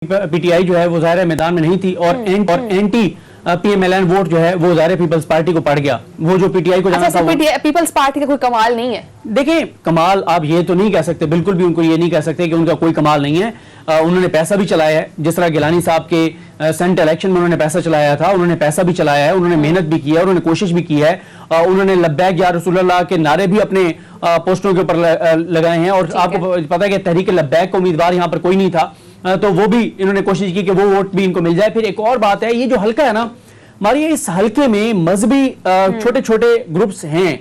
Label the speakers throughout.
Speaker 1: PTI जो है वो ज़ाहिर मैदान में नहीं थी और एंटी पीएमएलएन वोट जो है वो ज़ाहिर पीपल्स पार्टी को पड़ गया। वो जो पीटीआई को जाना था
Speaker 2: पीपल्स पार्टी का कोई कमाल नहीं है।
Speaker 1: देखिए कमाल आप ये तो नहीं कह सकते, बिल्कुल भी उनको ये नहीं कह सकते कि उनका कोई कमाल नहीं है। उन्होंने पैसा भी चलाया है, जिस तरह गिलानी साहब के सेंट इलेक्शन में उन्होंने पैसा चलाया था, उन्होंने पैसा भी चलाया है, उन्होंने मेहनत भी की है, उन्होंने कोशिश भी की है, उन्होंने लब्बैक या रसूलुल्लाह के नारे भी अपने पोस्टरों के ऊपर लगाए हैं। और आपको पता है कि तहरीक लब्बैक का उम्मीदवार यहाँ पर कोई नहीं था, तो वो भी इन्होंने कोशिश की कि वो वोट भी इनको मिल जाए। फिर एक और बात है, ये जो हल्का है ना हमारी, इस हल्के में मजहबी छोटे छोटे ग्रुप्स हैं,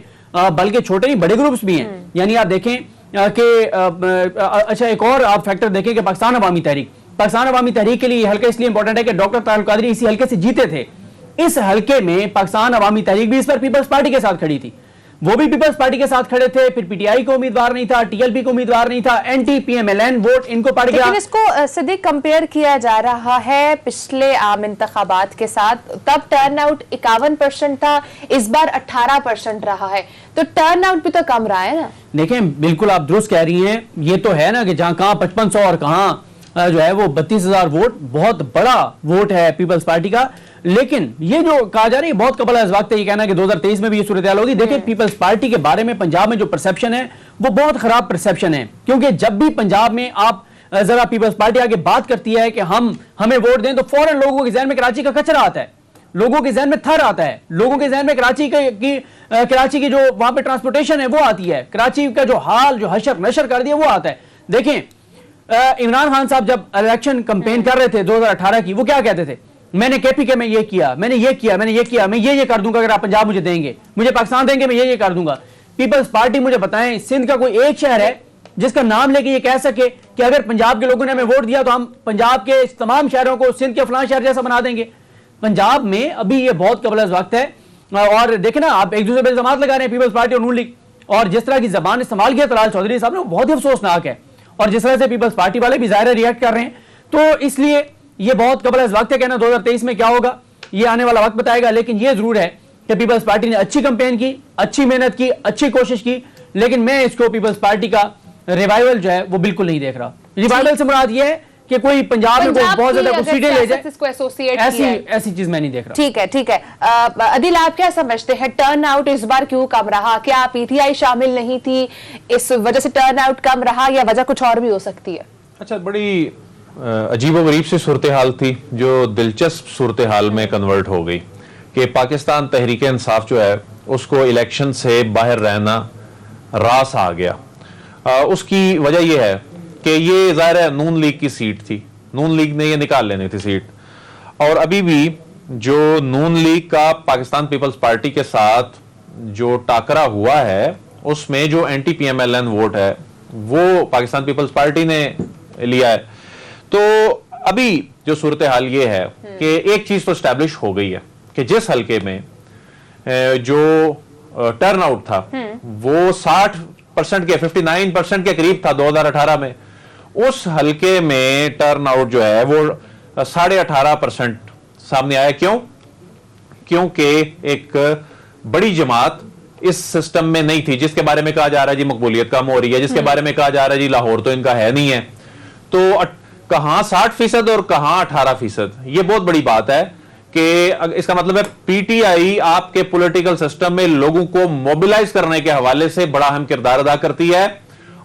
Speaker 1: बल्कि छोटे नहीं बड़े ग्रुप्स भी हैं। यानी आप देखें कि अच्छा एक और आप फैक्टर देखें कि पाकिस्तान अवामी तहरीक के लिए हल्का इसलिए इंपॉर्टेंट है कि डॉक्टर तारुल कादरी इसी हल्के से जीते थे। इस हल्के में पाकिस्तान अवामी तहरीक भी इस पर पीपल्स पार्टी के साथ खड़ी थी, वो भी पीपल्स पार्टी के साथ खड़े थे। फिर पीटीआई को उम्मीदवार नहीं था, टीएलपी को उम्मीदवार नहीं था, एंटी पीएमएलएन वोट इनको पड़ गया।
Speaker 2: लेकिन इसको सिद्दीक कंपेयर किया जा रहा है पिछले आम इंतखाबात के साथ, तब टर्नआउट 51% था, इस बार 18% रहा है, तो टर्नआउट भी तो कम रहा है ना।
Speaker 1: देखें बिल्कुल आप दुरुस्त कह रही हैं, ये तो है ना कि जहां कहां 5500 और कहां जो है वो 32,000 वोट, बहुत बड़ा वोट है पीपल्स पार्टी का। लेकिन ये जो कहा जा रहा है बहुत कबल अज़ वक्त है ये कहना कि 2023 में भी ये सूरत हाल होगी। देखिए पीपल्स पार्टी के बारे में पंजाब में जो परसेप्शन है वो बहुत खराब परसेप्शन है, क्योंकि जब भी पंजाब में आप जरा पीपल्स पार्टी आगे बात करती है कि हमें वोट दें, तो फौरन लोगों के जहन में कराची का कचरा आता है, लोगों के जहन में थर आता है, लोगों के जहन में कराची की जो वहां पे ट्रांसपोर्टेशन है वो आती है, कराची का जो हाल जो हशर नशर कर दिया वो आता है। देखें इमरान खान साहब जब इलेक्शन कैंपेन कर रहे थे 2018 की, वो क्या कहते थे, मैंने केपीके में ये किया, मैंने ये किया, मैं ये कर दूंगा, अगर आप पंजाब मुझे देंगे, मुझे पाकिस्तान देंगे, मैं ये कर दूंगा। पीपल्स पार्टी मुझे बताएं सिंध का कोई एक शहर है जिसका नाम लेके ये कह सके कि अगर पंजाब के लोगों ने हमें वोट दिया तो हम पंजाब के तमाम शहरों को सिंध के फलां शहर जैसा बना देंगे। पंजाब में अभी ये बहुत कबल अज़ वक्त है। और देखे ना आप एक दूसरे पर इल्जाम लगा रहे हैं पीपल्स पार्टी और नून लीग, और जिस तरह की जबान इस्तेमाल किया तलाल चौधरी साहब ने वो बहुत ही अफसोसनाक है, और जिस तरह से पीपल्स पार्टी वाले भी ज़ाहिर रिएक्ट कर रहे हैं, तो इसलिए ये बहुत कबल अज़ वक्त है। कहना 2023 में क्या होगा ये आने वाला वक्त बताएगा। लेकिन ये जरूर है कि पीपल्स पार्टी ने अच्छी कैंपेन की, अच्छी मेहनत की, अच्छी कोशिश की, लेकिन मैं इसको पीपल्स पार्टी का रिवाइवल जो है वो बिल्कुल नहीं देख रहा। रिवाइवल से मुराद ये है कि कोई पंजाब में बहुत ज्यादा सीटें ले जाए, ऐसी चीज मैं नहीं देख रहा।
Speaker 2: ठीक है। अदिल आप क्या समझते हैं, टर्न आउट इस बार क्यों कम रहा? क्या पीटीआई शामिल नहीं थी इस वजह से टर्न आउट कम रहा, या वजह कुछ और भी हो सकती है?
Speaker 3: अच्छा, बड़ी अजीबोगरीब सी सूरत हाल थी जो दिलचस्प सूरत हाल में कन्वर्ट हो गई कि पाकिस्तान तहरीक इंसाफ जो है उसको इलेक्शन से बाहर रहना रास आ गया। उसकी वजह यह है कि ये ज़ाहिर है नून लीग की सीट थी, नून लीग ने ये निकाल लेनी थी सीट, और अभी भी जो नून लीग का पाकिस्तान पीपल्स पार्टी के साथ जो टाकरा हुआ है उसमें जो एंटी पीएमएलएन वोट है वो पाकिस्तान पीपल्स पार्टी ने लिया है। तो अभी जो सूरत हाल ये है कि एक चीज तो स्टैब्लिश हो गई है कि जिस हल्के में जो टर्न आउट था वो 60% के 59% के करीब था 2018 में, उस हल्के में टर्न आउट जो है वो 18.5% सामने आया। क्यों? क्योंकि एक बड़ी जमात इस सिस्टम में नहीं थी, जिसके बारे में कहा जा रहा है जी मकबूलियत कम हो रही है, जिसके बारे में कहा जा रहा है जी लाहौर तो इनका है नहीं है, तो कहां 60% और कहां 18%। यह बहुत बड़ी बात है कि इसका मतलब है पीटीआई आपके पॉलिटिकल सिस्टम में लोगों को मोबिलाइज करने के हवाले से बड़ा अहम किरदार अदा करती है,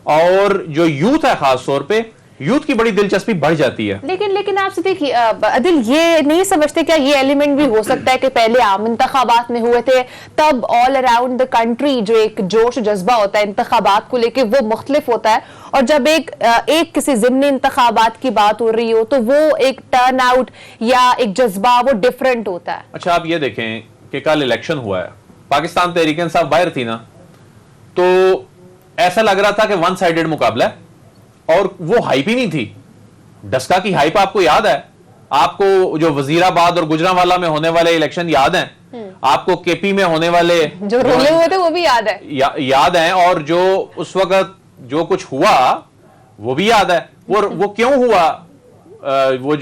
Speaker 3: और जो यूथ है खास तौर पे यूथ की बड़ी दिलचस्पी बढ़ जाती है।
Speaker 2: लेकिन आपसे देखिए अदिल, ये नहीं समझते क्या ये एलिमेंट भी हो सकता है कि पहले आम इंतखाबात में हुए थे, तब ऑल अराउंड द कंट्री जो एक जोश जज्बा होता है इंतखाबात को लेके वो मुख्तलिफ होता है, और जब एक किसी ज़िमनी इंतखाबात की बात हो रही हो तो वो एक टर्न आउट या एक जज्बा वो डिफरेंट होता है।
Speaker 3: अच्छा, आप ये देखें कि कल इलेक्शन हुआ है, पाकिस्तान तहरीक इंसाफ बाहर थी ना, तो ऐसा लग रहा था कि वन साइडेड मुकाबला है, और वो हाइप ही नहीं थी। डस्का की हाइप आपको याद है? आपको जो वजीराबाद और गुजरांवाला में होने वाले इलेक्शन याद हैं? आपको केपी में होने वाले
Speaker 2: जो रोले हुए थे वो भी याद है,
Speaker 3: याद हैं, और जो उस वक्त जो कुछ हुआ वो भी याद है। वो क्यों हुआ? वो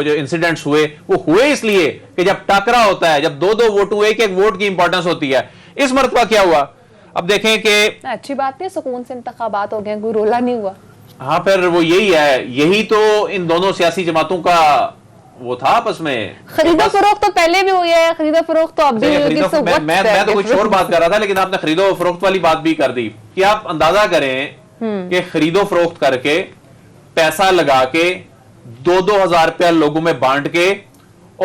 Speaker 3: जो इंसिडेंट्स हुए वो हुए इसलिए कि जब टाकरा होता है, जब दो वोट हुए, एक वोट की इंपॉर्टेंस होती है। इस मरतबा क्या हुआ? अब देखें कि
Speaker 2: अच्छी बात है, सुकून से इंतखाबात हो गए, कोई रोला नहीं हुआ।
Speaker 3: हाँ, फिर वो यही है, यही तो इन दोनों सियासी जमातों का वो था आपस में।
Speaker 2: खरीदो फरोख्त तो पहले भी हुई है, खरीदो फरोख्त तो अब भी होगी, so what's
Speaker 3: मैं
Speaker 2: the
Speaker 3: तो कुछ और
Speaker 2: difference?
Speaker 3: बात कर रहा था, लेकिन आपने खरीदो फरोख्त वाली बात भी कर दी कि आप अंदाजा करें कि खरीदो फरोख्त करके पैसा लगा के 2-2 हजार रुपया लोगों में बांट के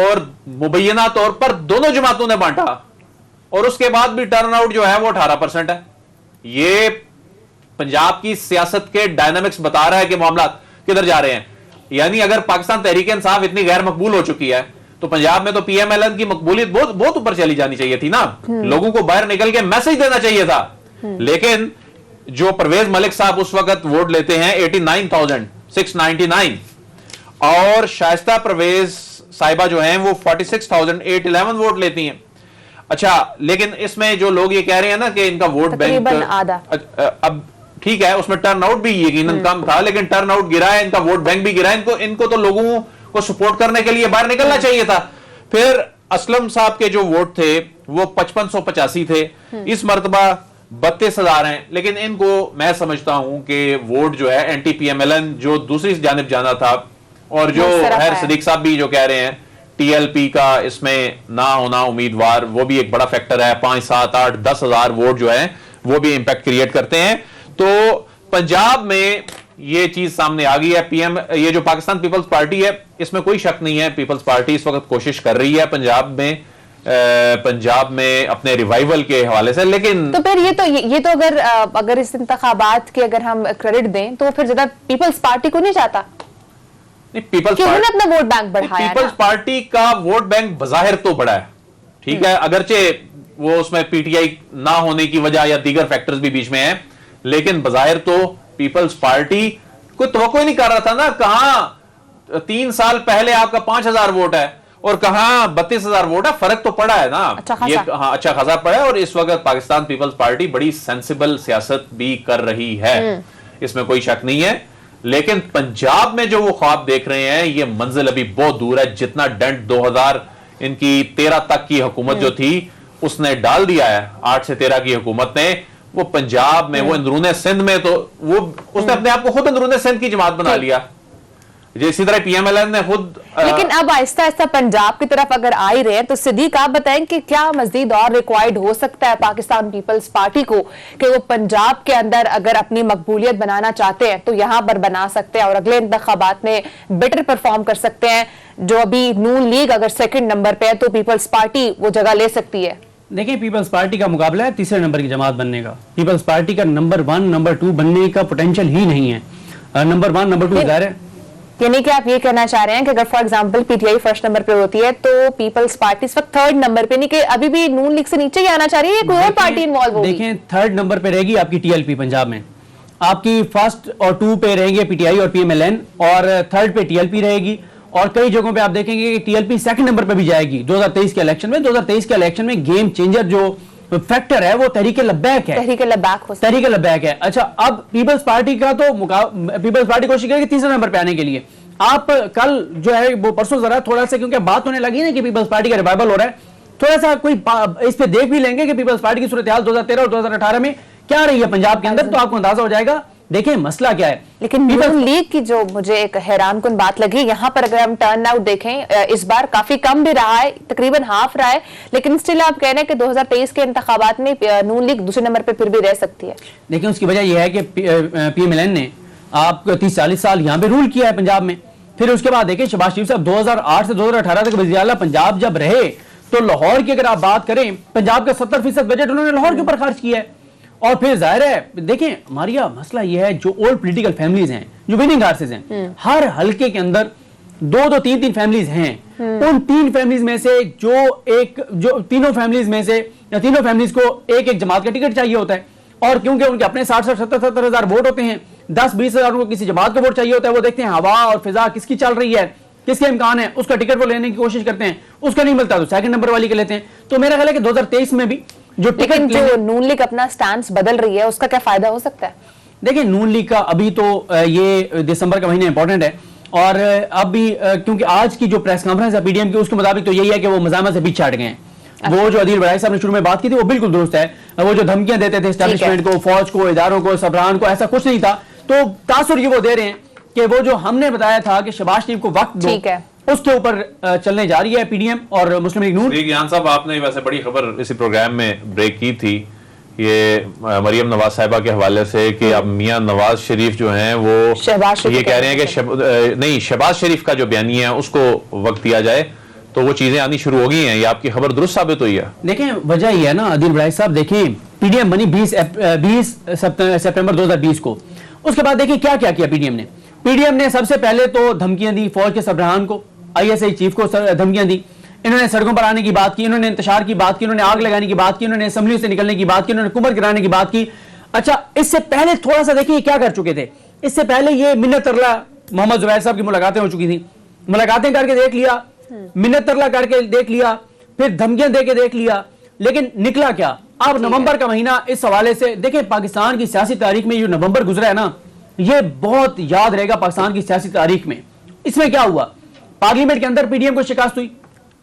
Speaker 3: और मुबैना तौर पर दोनों जमातों ने बांटा, और उसके बाद भी टर्नआउट जो है वो 18% है। ये पंजाब की सियासत के डायनामिक्स बता रहा है कि मामला किधर जा रहे हैं। यानी अगर पाकिस्तान तहरीक इंसाफ इतनी गैर मकबूल हो चुकी है तो पंजाब में तो पीएमएलएन की मकबूलियत बहुत बहुत ऊपर चली जानी चाहिए थी ना। लोगों को बाहर निकल के मैसेज देना चाहिए था। लेकिन जो परवेज मलिक साहब उस वक्त वोट लेते हैं 89,699 और शाइस्ता परवेज साहिबा जो हैं वो 46,811 वोट लेती हैं। अच्छा, लेकिन इसमें जो लोग ये कह रहे हैं ना कि इनका वोट बैंक
Speaker 2: आधा,
Speaker 3: अब ठीक है, उसमें टर्नआउट भी यकीनन कम था, लेकिन टर्नआउट गिरा है, इनका वोट बैंक भी गिरा है। इनको तो लोगों को सपोर्ट करने के लिए बाहर निकलना चाहिए था। फिर असलम साहब के जो वोट थे वो 5585 थे, इस मर्तबा 32,000 हैं। लेकिन इनको मैं समझता हूं कि वोट जो है एंटी पीएमएलएन जो दूसरी जानिब जाना था, और जो खैर सदीक साहब भी जो कह रहे हैं टीएलपी का इसमें ना होना उम्मीदवार, वो भी एक बड़ा फैक्टर है। 5, 7, 8, 10 हजार वोट जो है वो भी इंपैक्ट क्रिएट करते हैं। तो पंजाब में ये चीज सामने आ गई है। ये जो पाकिस्तान पीपल्स पार्टी है, इसमें कोई शक नहीं है, पीपल्स पार्टी इस वक्त कोशिश कर रही है पंजाब में अपने रिवाइवल के हवाले से। लेकिन
Speaker 2: तो फिर ये तो अगर इस इंतखाबात के अगर हम क्रेडिट दें तो फिर ज्यादा पीपल्स पार्टी को नहीं चाहता,
Speaker 3: पीपल्स
Speaker 2: पार्टी अपना वोट बैंक बढ़ाया।
Speaker 3: पीपल्स पार्टी का वोट बैंक बाहिर तो बड़ा है, ठीक है, अगरचे वो उसमें पीटीआई ना होने की वजह या दीगर फैक्टर्स भी बीच में हैं, लेकिन बाहिर तो पीपल्स पार्टी कोई तवक्को ही नहीं कर रहा था ना। कहां 3 साल पहले आपका 5,000 वोट है और कहां 32,000 वोट है, फर्क तो पड़ा है ना। ये हाँ, अच्छा खासा पड़ा है। और इस वक्त पाकिस्तान पीपल्स पार्टी बड़ी सेंसिबल सियासत भी कर रही है, इसमें कोई शक नहीं है। लेकिन पंजाब में जो वो ख्वाब देख रहे हैं, ये मंजिल अभी बहुत दूर है। जितना डेंट 2013 तक की हुकूमत जो थी उसने डाल दिया है, 8 से 13 की हुकूमत ने, वो पंजाब में, वो अंदरूने सिंध में, तो वो उसने अपने आप को खुद अंदरूने सिंध की जमात बना लिया। इसी तरह पीएमएलएन ने खुद।
Speaker 2: लेकिन अब आहिस्ता आहिस्ता पंजाब की तरफ अगर आ ही रहे हैं, तो सिद्दीक आप बताएं कि क्या मजीद और रिक्वायर्ड हो सकता है पाकिस्तान पीपल्स पार्टी को कि वो पंजाब के अंदर अगर अपनी मकबूलियत बनाना चाहते हैं तो यहां पर बना सकते हैं और अगले इंतखाबात में बेटर परफॉर्म कर सकते हैं। जो अभी नून लीग अगर सेकंड नंबर पे है तो पीपल्स पार्टी वो जगह ले सकती है।
Speaker 1: देखिए, पीपल्स पार्टी का मुकाबला है तीसरे नंबर की जमात बनने का। पीपल्स पार्टी का नंबर 1, नंबर 2 बनने का पोटेंशियल ही नहीं है। नंबर 1, नंबर 2 इधर है।
Speaker 2: यानी कि आप ये कहना चाह रहे हैं कि अगर for example PTI first number पे होती है तो पीपल्स पार्टी इस वक्त 3rd नंबर पे, नहीं कि अभी भी नून लीग से नीचे ही आना चाह रही है, कोई और पार्टी इन्वॉल्व होगी?
Speaker 1: देखें, 3rd नंबर पे रहेगी आपकी टीएलपी पंजाब में, आपकी 1st और 2 पे रहेंगे पीटीआई और पीएमएलएन, और 3rd पे टीएलपी रहेगी। और कई जगहों पे आप देखेंगे कि टीएलपी 2nd नंबर पे भी जाएगी 2023 के इलेक्शन में। 2023 के इलेक्शन में गेम चेंजर जो फैक्टर है वो तहरीक लब्बैक है। तहरीक लब्बैक है। अच्छा, अब पीपल्स पार्टी का तो पीपल्स पार्टी कोशिश करेगी तीसरे नंबर पे आने के लिए। आप कल जो है वो परसों जरा थोड़ा सा, क्योंकि बात होने लगी ना कि पीपल्स पार्टी का रिवाइवल हो रहा है, थोड़ा सा कोई इस पे देख भी लेंगे कि पीपल्स पार्टी की सूरत हाल 2013 और 2018 में क्या रही है पंजाब के अंदर, तो आपको अंदाजा हो जाएगा। देखिए मसला क्या है।
Speaker 2: लेकिन नून लीग की जो मुझे एक हैरानकुन बात लगी, यहाँ पर अगर हम टर्न आउट देखें इस बार काफी कम भी रहा है, तकरीबन हाफ रहा है, लेकिन स्टिल आप कह रहे हैं कि 2023 के इंतखाबात में नून लीग दूसरे नंबर पे फिर भी रह सकती है।
Speaker 1: देखिए, उसकी वजह यह है कि पीएमएलएन ने आप 30-40 साल यहाँ पे रूल किया है पंजाब में। फिर उसके बाद देखिए शहबाज शरीफ साहब 2008 से 2018 तक वज़ीर आला पंजाब जब रहे, तो लाहौर की अगर आप बात करें, पंजाब का 70% बजट उन्होंने लाहौर के ऊपर खर्च किया है। और फिर जाहिर है, देखें मारिया, मसला यह है जो ओल्ड पॉलिटिकल फैमिलीज हैं, जो विनिंग हार्सेस हैं, हर हल्के के अंदर 2-2, 3-3 फैमिलीज हैं। उन 3 फैमिलीज में से जो तीनों फैमिलीज में से या तीनों फैमिलीज को एक जमात का टिकट चाहिए होता है। और क्योंकि उनके अपने 60-70 हजार वोट होते हैं, 10-20 हजार उनको किसी जमात का वोट चाहिए होता है। वो देखते हैं हवा और फिजा किसकी चल रही है, किसके इम्कान है, उसका टिकट वो लेने की कोशिश करते हैं। उसका नहीं मिलता तो 2nd नंबर वाली के लेते हैं। तो मेरा ख्याल है कि 2023 में भी जो टिकट,
Speaker 2: जो नून लीग अपना स्टांस बदल रही है उसका क्या फायदा हो सकता है?
Speaker 1: देखिए, नून लीग का अभी तो ये दिसंबर का महीना इंपॉर्टेंट है। और अब भी क्योंकि आज की जो प्रेस कॉन्फ्रेंस है पीडीएम की, उसके मुताबिक तो यही है कि वो मज़ाहमत से पीछे हट गए हैं। वो जो अदील बड़ाई साहब ने शुरू में बात की थी वो बिल्कुल दुरुस्त है। वो जो धमकियां देते थे एस्टैब्लिशमेंट को, फौज को, इदारों को, सबरान को, ऐसा कुछ नहीं था। तो तासुर ये वो दे रहे हैं कि वो जो हमने बताया था कि शहबाज शरीफ को वक्त दो,
Speaker 2: ठीक है,
Speaker 1: उसके ऊपर चलने जा रही है पीडीएम और मुस्लिम लीग नून।
Speaker 3: यान साहब, आपने वैसे बड़ी खबर इसी प्रोग्राम में ब्रेक की थी, ये मरियम नवाज साहिबा के हवाले से कि अब मियां नवाज शरीफ जो हैं वो ये कह रहे हैं कि नहीं, शहबाज शरीफ का जो बयानिया है उसको वक्त दिया जाए, तो वो चीजें आनी शुरू हो गई हैं। ये आपकी खबर दुरुस्त साबित हुई है?
Speaker 1: देखें, वजह ये है ना आदिल भाई साहब, देखिए पीडीएम बनी 20 सितंबर 2020 को। उसके बाद देखिए क्या क्या किया पीडीएम ने। पीडीएम ने सबसे पहले तो धमकियां दी फौज के सरबराहान को, आईएसआई चीफ को धमकियां दी। इन्होंने सड़कों पर आने की बात की, इन्होंने इंतशार की बात की, इन्होंने आग लगाने की बात की, इन्होंने असेंबली से निकलने की बात की, इन्होंने हुकूमत गिराने की बात की। अच्छा, इससे पहले थोड़ा सा देखिए क्या कर चुके थे। इससे पहले ये मिन्नत तरला मोहम्मद जुबैर साहब की मुलाकातें हो चुकी थी, मुलाकातें करके देख लिया, मिन्नत तरला करके देख लिया, फिर धमकियां दे के देख लिया, लेकिन निकला क्या? अब नवंबर का महीना इस हवाले से देखिए, पाकिस्तान की सियासी तारीख में जो नवंबर गुजरा है ना, ये बहुत याद रहेगा पाकिस्तान की सियासी तारीख में। इसमें क्या हुआ? पार्लियामेंट के अंदर पीडीएम को शिकस्त हुई,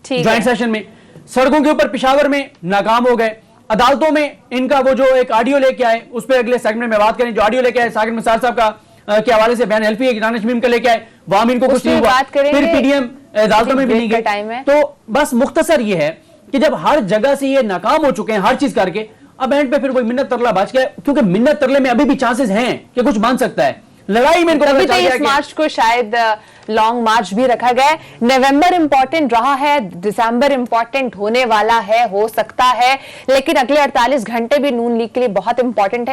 Speaker 1: ज्वाइंट सेशन में, सड़कों के ऊपर पेशावर में नाकाम हो गए, अदालतों में इनका वो जो एक ऑडियो लेके आए, उस पर अगले सेगमेंट में बात करें, जो ऑडियो लेके आए साकिब निसार साहब का के हवाले से बयान एलपी इरान शमीम का लेके आए, वहां इनको कुछ नहीं हुआ, फिर पीडीएम अदालतों में भी नहीं गए। तो बस मुख्तसर ये है कि जब हर जगह से ये नाकाम हो चुके हैं हर चीज करके, अब एंड पे फिर कोई मिन्नत तरला बच गया, क्योंकि मिन्नत तरले में अभी भी चांसेस हैं कि कुछ बन सकता है। लड़ाई में
Speaker 2: तभी तो इस मार्च को शायद लॉन्ग मार्च भी रखा गया है। नवंबर इंपॉर्टेंट रहा है, दिसंबर इंपॉर्टेंट होने वाला है, हो सकता है, लेकिन अगले 48 घंटे भी नून लीग के लिए बहुत इंपॉर्टेंट है।